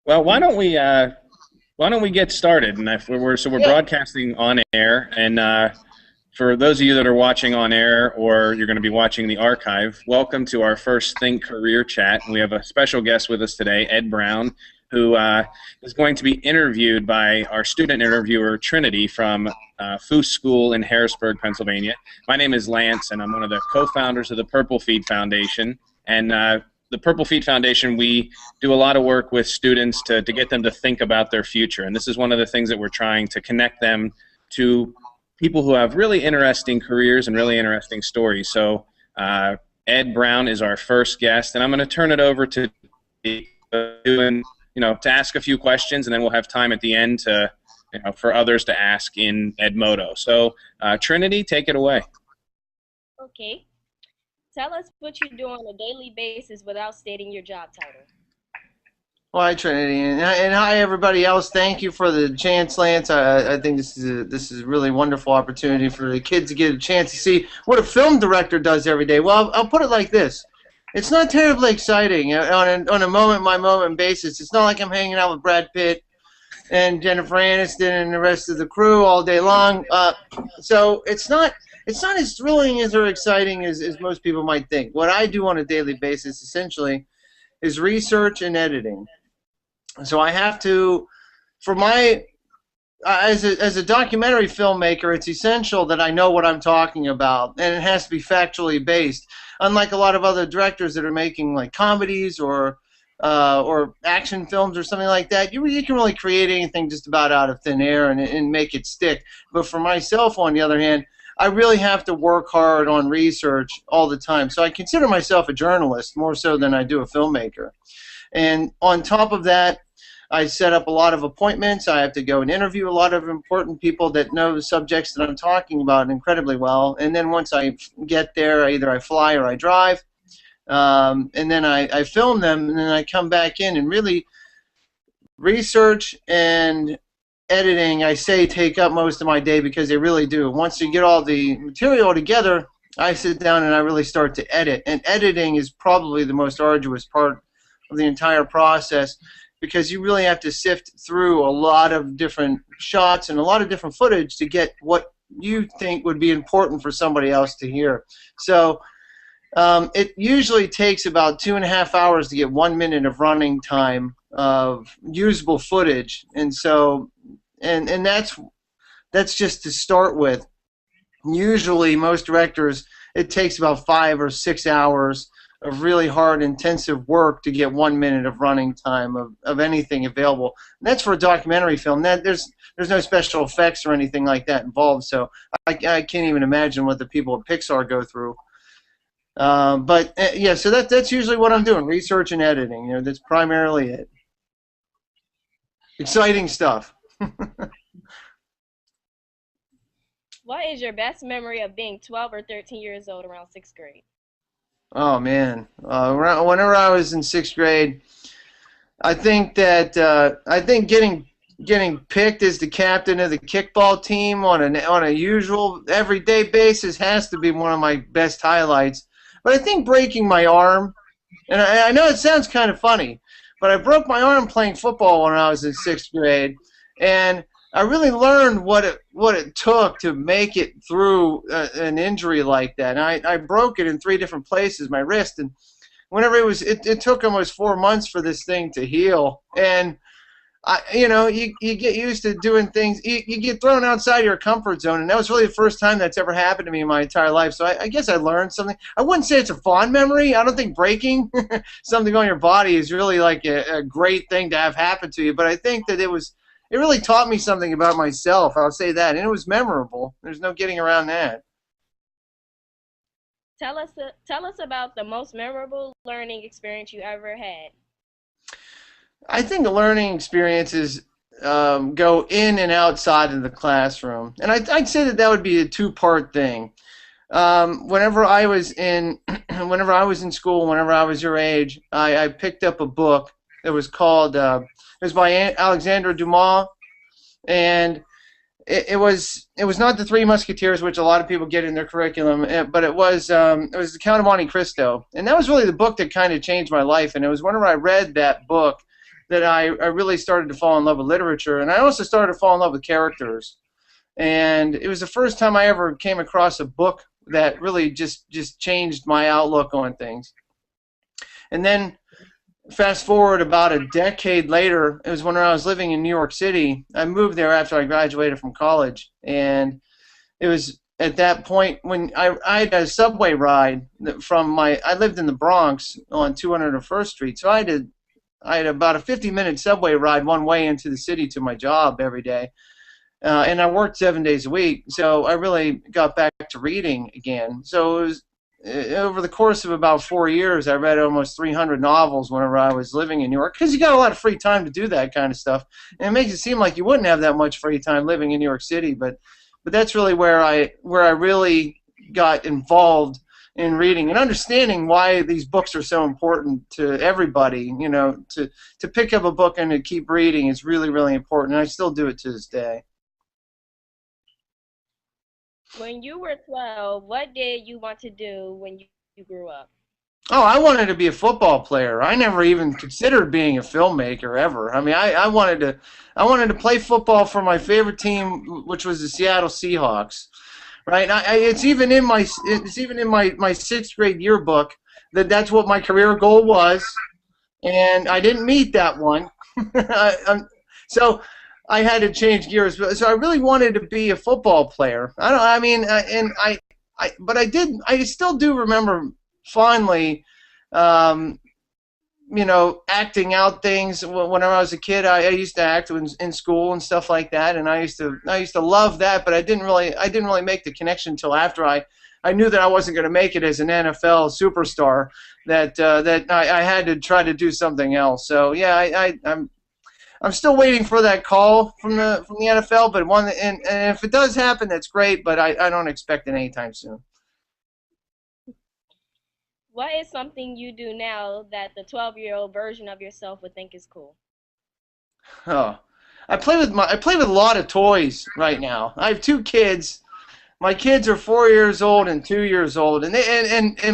Well, why don't we get started? And if we're Yeah. broadcasting on air, and for those of you that are watching on air or you're going to be watching the archive, welcome to our first Think Career Chat. We have a special guest with us today, Ed Brown, who is going to be interviewed by our student interviewer Trinity from Foose School in Harrisburg, Pennsylvania. My name is Lance, and I'm one of the co-founders of the Purple Feet Foundation. And the Purple Feet Foundation, we do a lot of work with students to get them to think about their future. And this is one of the things that we're trying to connect them to people who have really interesting careers and really interesting stories. So Ed Brown is our first guest, and I'm going to turn it over to to ask a few questions, and then we'll have time at the end to for others to ask in Edmodo. So Trinity, take it away. Okay. Tell us what you do on a daily basis without stating your job title. Well, hi, Trinity, and hi everybody else. Thank you for the chance, Lance. I think this is a really wonderful opportunity for the kids to get a chance to see what a film director does every day. Well, I'll put it like this: it's not terribly exciting on a moment-by-moment basis. It's not like I'm hanging out with Brad Pitt and Jennifer Aniston and the rest of the crew all day long. So it's not as thrilling as or exciting as most people might think. What I do on a daily basis, essentially, is research and editing. So I have to, as a documentary filmmaker, it's essential that I know what I'm talking about, and it has to be factually based. Unlike a lot of other directors that are making like comedies or action films or something like that, you can really create anything just about out of thin air and make it stick. But for myself, on the other hand, I really have to work hard on research all the time. So I consider myself a journalist more so than I do a filmmaker. And on top of that, I set up a lot of appointments. I have to go and interview a lot of important people that know the subjects that I'm talking about incredibly well. And then once I get there, either I fly or I drive. And then I film them, and then I come back in and really research and editing, I say, take up most of my day, because they really do. Once you get all the material together, I sit down and I really start to edit. And editing is probably the most arduous part of the entire process, because you really have to sift through a lot of different shots and a lot of different footage to get what you think would be important for somebody else to hear. So it usually takes about 2.5 hours to get 1 minute of running time of usable footage, and so and that's just to start with. Usually, most directors, it takes about 5 or 6 hours of really hard, intensive work to get 1 minute of running time of anything available. And that's for a documentary film. There's no special effects or anything like that involved, so I can't even imagine what the people at Pixar go through. But yeah, so that's usually what I'm doing: research and editing. That's primarily it. Exciting stuff. What is your best memory of being 12 or 13 years old around 6th grade? Oh man, whenever I was in 6th grade, I think getting picked as the captain of the kickball team on a usual everyday basis has to be one of my best highlights. But I think breaking my arm, and I know it sounds kind of funny, but I broke my arm playing football when I was in 6th grade, and I really learned what it took to make it through an injury like that. And I broke it in 3 different places, my wrist, and whenever it took almost 4 months for this thing to heal. And you get used to doing things. You get thrown outside your comfort zone, and that was really the first time that's ever happened to me in my entire life. So I guess I learned something. I wouldn't say it's a fond memory. I don't think breaking something on your body is really like a great thing to have happen to you. But I think that it really taught me something about myself. I'll say that, and it was memorable. There's no getting around that. Tell us about the most memorable learning experience you ever had. I think the learning experiences go in and outside of the classroom, and I'd say that would be a 2-part thing. Whenever I was in school, whenever I was your age, I picked up a book that was called. It was by Alexandre Dumas, and it was not the Three Musketeers, which a lot of people get in their curriculum, but it was the Count of Monte Cristo, and that was really the book that kind of changed my life. And it was whenever I read that book that I really started to fall in love with literature, and I also started to fall in love with characters. And it was the first time I ever came across a book that really just changed my outlook on things. And then fast forward about a decade later, it was when I was living in New York City. I moved there after I graduated from college, and it was at that point when I had a subway ride from I lived in the Bronx on 201st Street, so I had about a 50-minute subway ride one way into the city to my job every day. And I worked 7 days a week, so I really got back to reading again. So it was over the course of about 4 years, I read almost 300 novels whenever I was living in New York, because you got a lot of free time to do that kind of stuff. And it makes it seem like you wouldn't have that much free time living in New York City, but that's really where I really got involved in reading and understanding why these books are so important to everybody. You know, to pick up a book and to keep reading is really, really important, and I still do it to this day. When you were 12, what did you want to do when you grew up? Oh, I wanted to be a football player. I never even considered being a filmmaker ever. I mean, I wanted to play football for my favorite team, which was the Seattle Seahawks. Right? It's even in my sixth grade yearbook that's what my career goal was, and I didn't meet that one. So I had to change gears. So I really wanted to be a football player. But I still do remember fondly, you know, acting out things. Whenever I was a kid, I used to act in school and stuff like that, and I used to love that. But I didn't really make the connection until after I knew that I wasn't going to make it as an NFL superstar. That I had to try to do something else. So yeah, I'm still waiting for that call from the NFL. But and if it does happen, that's great. But I don't expect it anytime soon. What is something you do now that the 12-year-old version of yourself would think is cool? Oh, I play with a lot of toys right now. I have two kids. My kids are 4 years old and 2 years old, and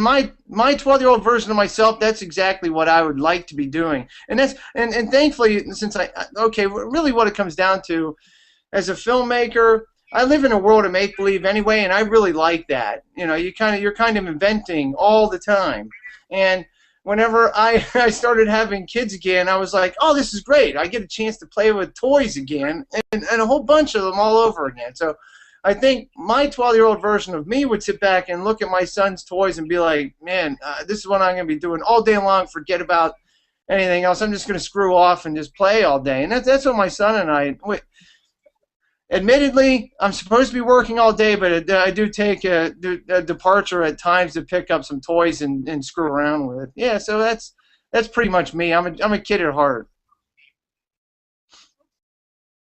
my 12-year-old version of myself, that's exactly what I would like to be doing. And thankfully, since really what it comes down to, as a filmmaker, I live in a world of make-believe anyway, and I really like that. You know, you're kind of inventing all the time. And whenever I started having kids again, I was like, oh, this is great. I get a chance to play with toys again, and a whole bunch of them all over again. So I think my 12-year-old version of me would sit back and look at my son's toys and be like, man, this is what I'm going to be doing all day long. Forget about anything else. I'm just going to screw off and just play all day. And that's what my son and I... Admittedly, I'm supposed to be working all day, but I do take a departure at times to pick up some toys and screw around with. Yeah, so that's pretty much me. I'm a kid at heart.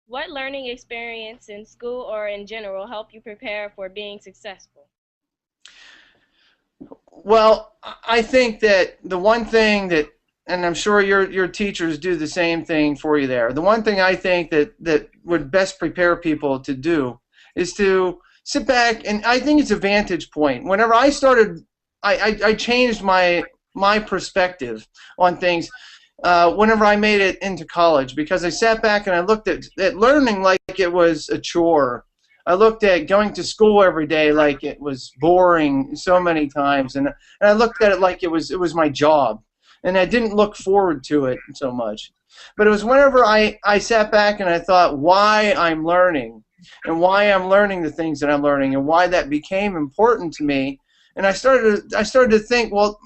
What learning experience in school or in general helped you prepare for being successful? Well, I think that the one thing that, and I'm sure your teachers do the same thing for you there. The one thing I think that would best prepare people to do is to sit back, and I think it's a vantage point. Whenever I started, I changed my perspective on things whenever I made it into college, because I sat back and I looked at learning like it was a chore. I looked at going to school every day like it was boring so many times, and I looked at it like it was my job. And I didn't look forward to it so much. But it was whenever I sat back and I thought why I'm learning, and why I'm learning the things that I'm learning, and why that became important to me. And I started to think, well,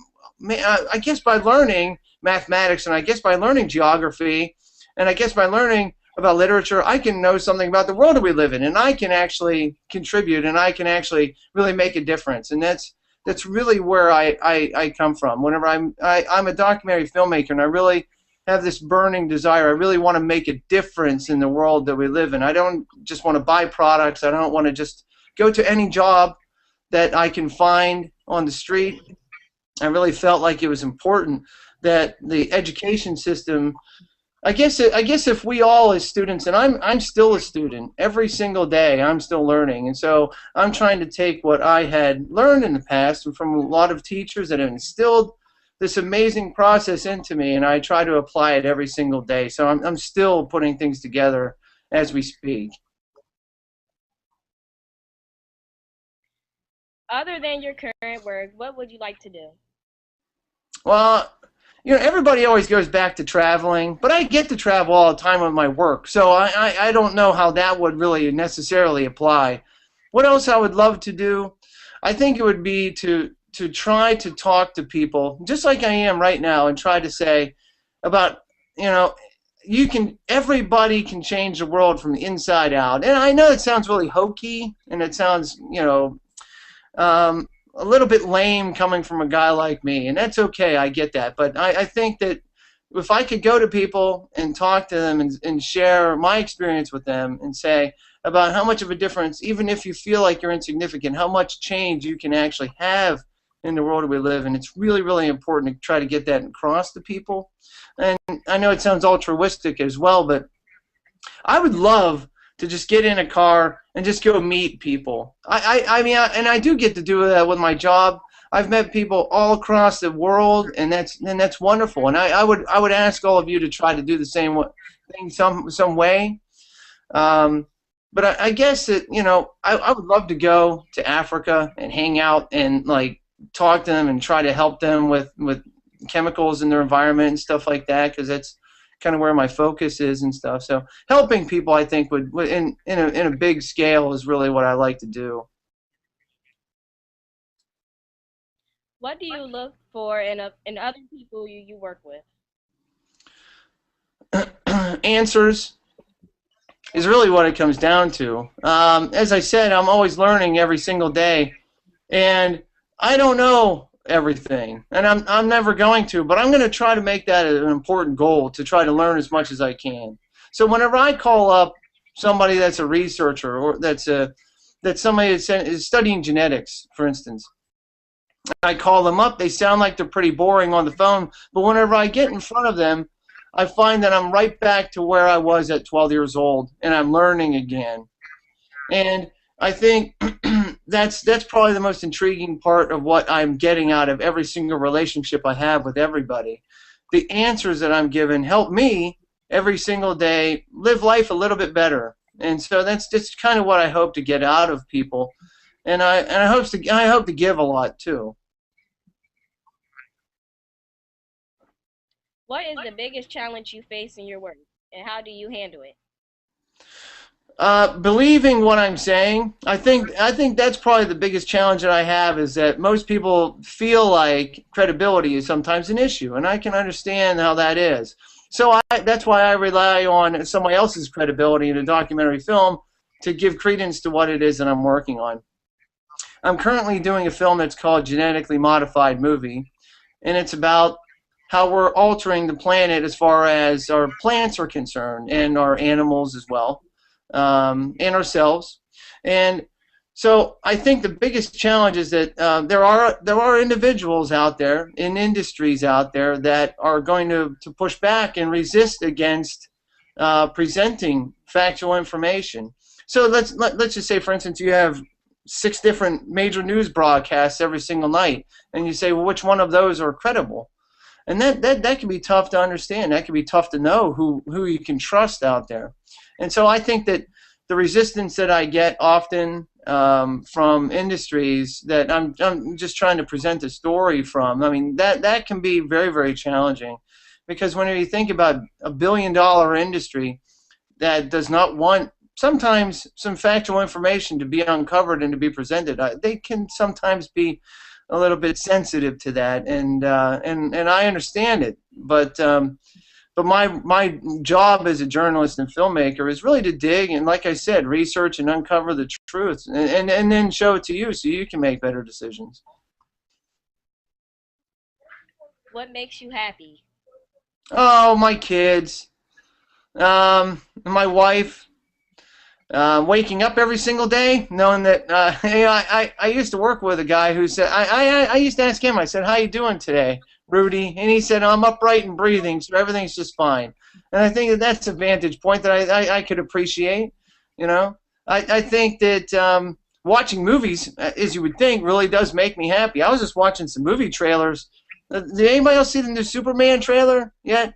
I guess by learning mathematics, and I guess by learning geography, and I guess by learning about literature, I can know something about the world that we live in, and I can actually contribute, and I can actually really make a difference. And that's really where I come from. Whenever I'm a documentary filmmaker, and I really have this burning desire. I really want to make a difference in the world that we live in. I don't just want to buy products. I don't want to just go to any job that I can find on the street. I really felt like it was important that the education system, I guess if we all as students, and I'm still a student every single day, I'm still learning, and so I'm trying to take what I had learned in the past and from a lot of teachers that have instilled this amazing process into me, and I try to apply it every single day. So I'm still putting things together as we speak. Other than your current work, what would you like to do? Well, everybody always goes back to traveling, but I get to travel all the time with my work, so I don't know how that would really necessarily apply. What else I would love to do? I think it would be to try to talk to people, just like I am right now, and try to say about, everybody can change the world from the inside out. And I know it sounds really hokey, and it sounds, a little bit lame coming from a guy like me, and that's okay, I get that. But I think that if I could go to people and talk to them and share my experience with them and say about how much of a difference, even if you feel like you're insignificant, how much change you can actually have in the world we live in. It's really, really important to try to get that across to people. And I know it sounds altruistic as well, but I would love to just get in a car and just go meet people. I mean, and I do get to do that with my job. I've met people all across the world, and that's wonderful. And I would ask all of you to try to do the same thing some way. But I guess that I would love to go to Africa and hang out and talk to them and try to help them with chemicals in their environment and stuff like that, because that's kind of where my focus is and stuff. So helping people, I think, would in a big scale is really what I like to do. What do you look for in other people you work with? Answers is really what it comes down to. As I said, I'm always learning every single day, and I don't know everything, and I'm never going to, but I'm going to try to make that an important goal, to try to learn as much as I can. So whenever I call up somebody that's a researcher, or that's somebody that is studying genetics, for instance, I call them up, they sound like they're pretty boring on the phone, but whenever I get in front of them, I find that I'm right back to where I was at 12 years old, and I'm learning again. And I think that's probably the most intriguing part of what I'm getting out of every single relationship I have with everybody. The answers that I'm given help me every single day live life a little bit better. And so that's just kind of what I hope to get out of people. And I hope to give a lot too. What is the biggest challenge you face in your work, and how do you handle it? Believing what I'm saying. I think that's probably the biggest challenge that I have, is that most people feel like credibility is sometimes an issue, and I can understand how that is. So that's why I rely on somebody else's credibility in a documentary film to give credence to what it is that I'm working on. I'm currently doing a film that's called Genetically Modified Movie, and it's about how we're altering the planet as far as our plants are concerned, and our animals as well. And ourselves. And so I think the biggest challenge is that there are individuals out there, in industries out there, that are going to push back and resist against presenting factual information. So let's just say, for instance, you have 6 different major news broadcasts every single night, and you say, well, which one of those are credible? And that can be tough to understand. That can be tough to know who you can trust out there. And so I think that the resistance that I get often from industries that I'm just trying to present a story from, I mean, that can be very, very challenging, because when you think about a billion-dollar industry that does not want sometimes some factual information to be uncovered and to be presented, they can sometimes be a little bit sensitive to that, and I understand it, but my job as a journalist and filmmaker is really to dig and, like I said, research and uncover the truth, and then show it to you so you can make better decisions. What makes you happy? Oh, my kids, my wife. Waking up every single day, knowing that I used to work with a guy who said, I used to ask him, I said, how you doing today, Rudy? And he said, I'm upright and breathing, so everything's just fine. And I think that's a vantage point that I could appreciate. I think that watching movies, as you would think, really does make me happy. I was just watching some movie trailers Did anybody else see the new Superman trailer yet?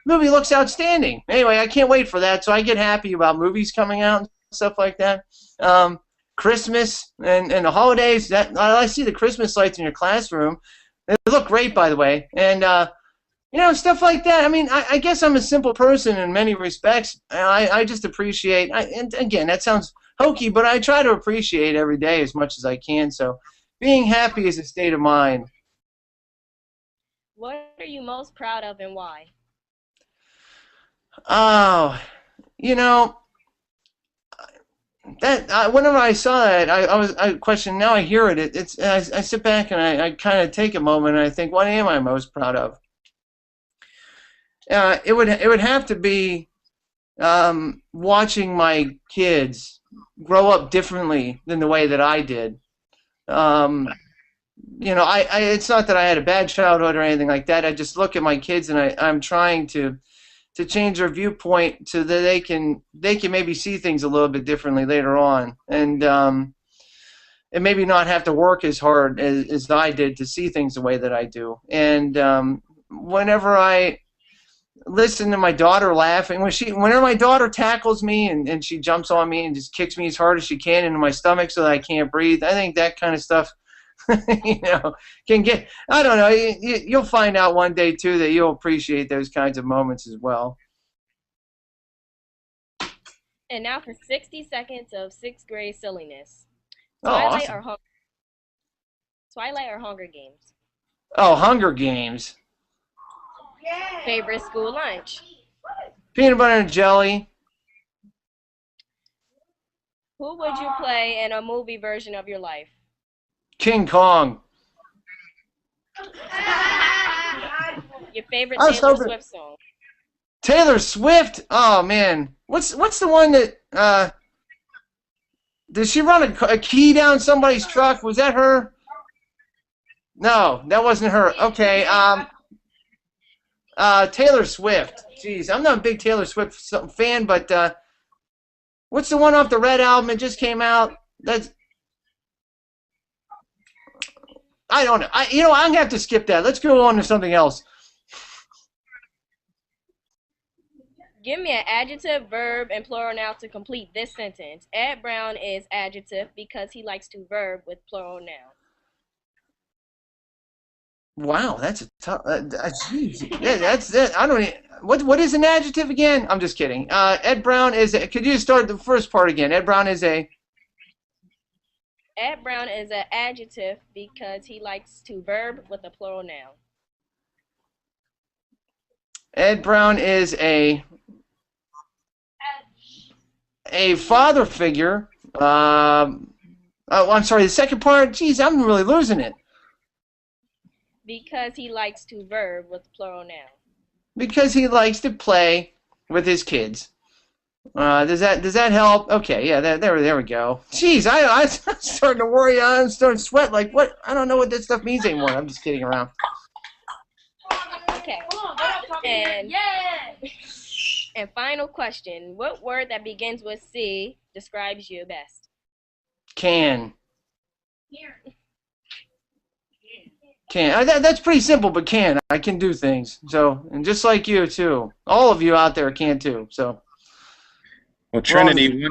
The movie looks outstanding. Anyway, I can't wait for that, so I get happy about movies coming out and stuff like that. Christmas and the holidays. That I see the Christmas lights in your classroom. They look great, by the way. And you know, stuff like that. I mean, I guess I'm a simple person in many respects. I just appreciate. And again, that sounds hokey, but I try to appreciate every day as much as I can. So, being happy is a state of mind. What are you most proud of and why? Oh, you know, that whenever I saw that, I questioned. Now I hear it. I sit back and I kind of take a moment and I think, what am I most proud of? It would have to be watching my kids grow up differently than the way that I did. You know, it's not that I had a bad childhood or anything like that. I just look at my kids and I'm trying to change their viewpoint so that they can maybe see things a little bit differently later on, and maybe not have to work as hard as I did to see things the way that I do. And whenever I listen to my daughter laughing, whenever my daughter tackles me and she jumps on me and just kicks me as hard as she can into my stomach so that I can't breathe, I think that kind of stuff, you know, can get. I don't know. You'll find out one day too that you'll appreciate those kinds of moments as well. And now for 60 seconds of sixth grade silliness. Oh, awesome. Twilight or Hunger Games? Oh, Hunger Games. Favorite school lunch? Peanut butter and jelly. Who would you play in a movie version of your life? King Kong. Your favorite Taylor Swift song? Taylor Swift? Oh man, what's the one that did she run a key down somebody's truck? Was that her? No, that wasn't her. Okay, Taylor Swift. Jeez, I'm not a big Taylor Swift fan, but what's the one off the Red album that just came out? I don't know. You know, I'm gonna have to skip that. Let's go on to something else. Give me an adjective, verb, and plural noun to complete this sentence. Ed Brown is adjective because he likes to verb with plural noun. Wow, that's a tough. Geez, that's that. I don't. What is an adjective again? I'm just kidding. Ed Brown is. Could you start the first part again? Ed Brown is a. Ed Brown is an adjective because he likes to verb with a plural noun. Ed Brown is a father figure. Oh, I'm sorry. The second part. Geez, I'm really losing it. Because he likes to verb with plural noun. Because he likes to play with his kids. Does that help? Okay, yeah, there we go. Jeez, I'm starting to worry. I'm starting to sweat. Like what? I don't know what this stuff means anymore. I'm just kidding around. Okay. And final question: what word that begins with C describes you best? Can. Can. That's pretty simple, but can. I can do things. So, and just like you too, all of you out there can too. So. Well, Trinity,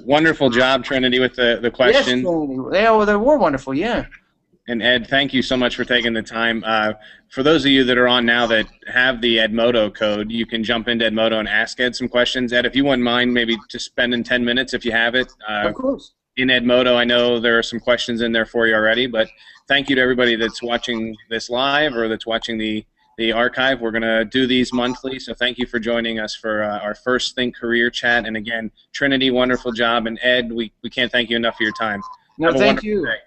wonderful job, Trinity, with the question. Yes, well, they were wonderful, yeah. And Ed, thank you so much for taking the time. For those of you that are on now that have the Edmodo code, you can jump into Edmodo and ask Ed some questions. Ed, if you wouldn't mind maybe just spending 10 minutes if you have it. Of course. In Edmodo, I know there are some questions in there for you already, but thank you to everybody that's watching this live or that's watching the archive. We're going to do these monthly, so thank you for joining us for our first Think Career Chat. And again, Trinity, wonderful job. And Ed, we can't thank you enough for your time. No, thank you. Day.